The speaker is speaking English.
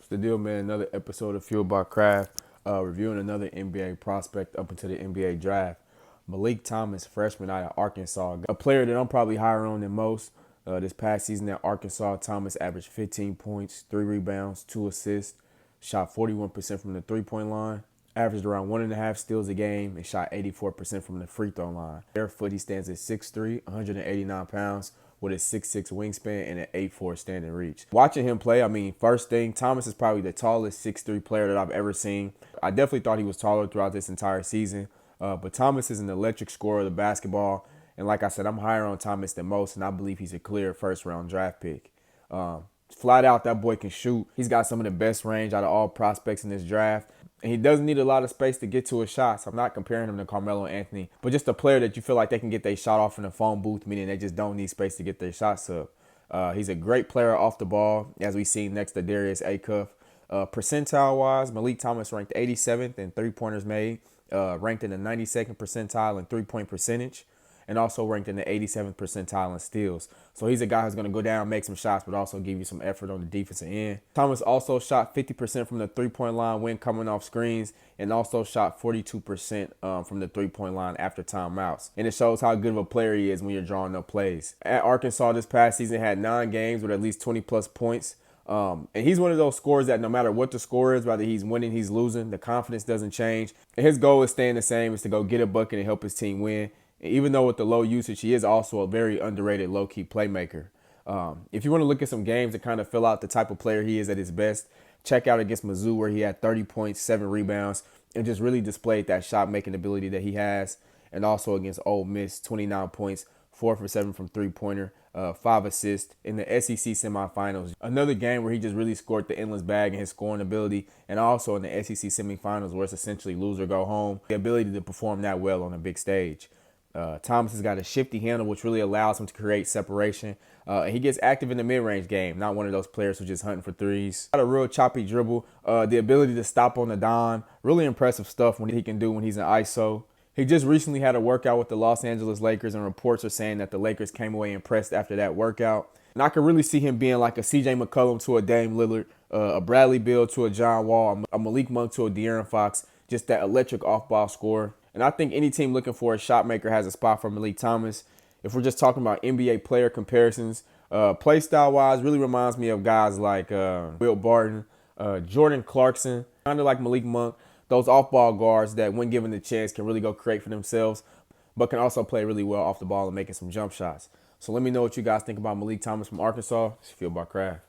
What's the deal, man? Another episode of Fueled by Craft, reviewing another NBA prospect up into the NBA draft. Meleek Thomas, freshman out of Arkansas, a player that I'm probably higher on than most. This past season at Arkansas, Thomas averaged 15 points, 3 rebounds, 2 assists, shot 41% from the three-point line, averaged around 1.5 steals a game, and shot 84% from the free throw line. Barefoot, he stands at 6'3", 189 pounds, with a 6'6" wingspan and an 8'4" standing reach. Watching him play, I mean, first thing, Thomas is probably the tallest 6'3" player that I've ever seen. I definitely thought he was taller throughout this entire season, but Thomas is an electric scorer of the basketball. And like I said, I'm higher on Thomas than most, and I believe he's a clear first-round draft pick. Flat out, that boy can shoot. He's got some of the best range out of all prospects in this draft. And he doesn't need a lot of space to get to his shots. I'm not comparing him to Carmelo Anthony, but just a player that you feel like they can get their shot off in the phone booth, meaning they just don't need space to get their shots up. He's a great player off the ball, as we see next to Darius Acuff. Percentile-wise, Meleek Thomas ranked 87th in three-pointers made, ranked in the 92nd percentile in three-point percentage, and also ranked in the 87th percentile in steals. So he's a guy who's going to go down, make some shots, but also give you some effort on the defensive end. Thomas also shot 50% from the three-point line when coming off screens, and also shot 42% from the three-point line after timeouts. And it shows how good of a player he is when you're drawing up plays. At Arkansas this past season, had 9 games with at least 20-plus points. And he's one of those scorers that no matter what the score is, whether he's winning, he's losing, the confidence doesn't change. And his goal is staying the same, is to go get a bucket and help his team win. And even though with the low usage, he is also a very underrated low-key playmaker. If you want to look at some games to kind of fill out the type of player he is at his best, check out against Mizzou, where he had 30 points, 7 rebounds, and just really displayed that shot-making ability that he has. And also against Ole Miss, 29 points, 4 for 7 from three-pointer, 5 assists in the SEC semifinals. Another game where he just really scored the endless bag in his scoring ability, and also in the SEC semifinals where it's essentially lose or go home. The ability to perform that well on a big stage. Thomas has got a shifty handle, which really allows him to create separation. And he gets active in the mid-range game, not one of those players who's just hunting for threes. Got a real choppy dribble, the ability to stop on the dime. Really impressive stuff when he can do when he's in ISO. He just recently had a workout with the Los Angeles Lakers, and reports are saying that the Lakers came away impressed after that workout. And I could really see him being like a CJ McCollum to a Dame Lillard, a Bradley Beal to a John Wall, a Malik Monk to a De'Aaron Fox, just that electric off-ball scorer. And I think any team looking for a shot maker has a spot for Meleek Thomas. If we're just talking about NBA player comparisons, play style-wise, really reminds me of guys like Will Barton, Jordan Clarkson, kind of like Malik Monk, those off-ball guards that, when given the chance, can really go create for themselves, but can also play really well off the ball and making some jump shots. So let me know what you guys think about Meleek Thomas from Arkansas. It's Fueled by Craft.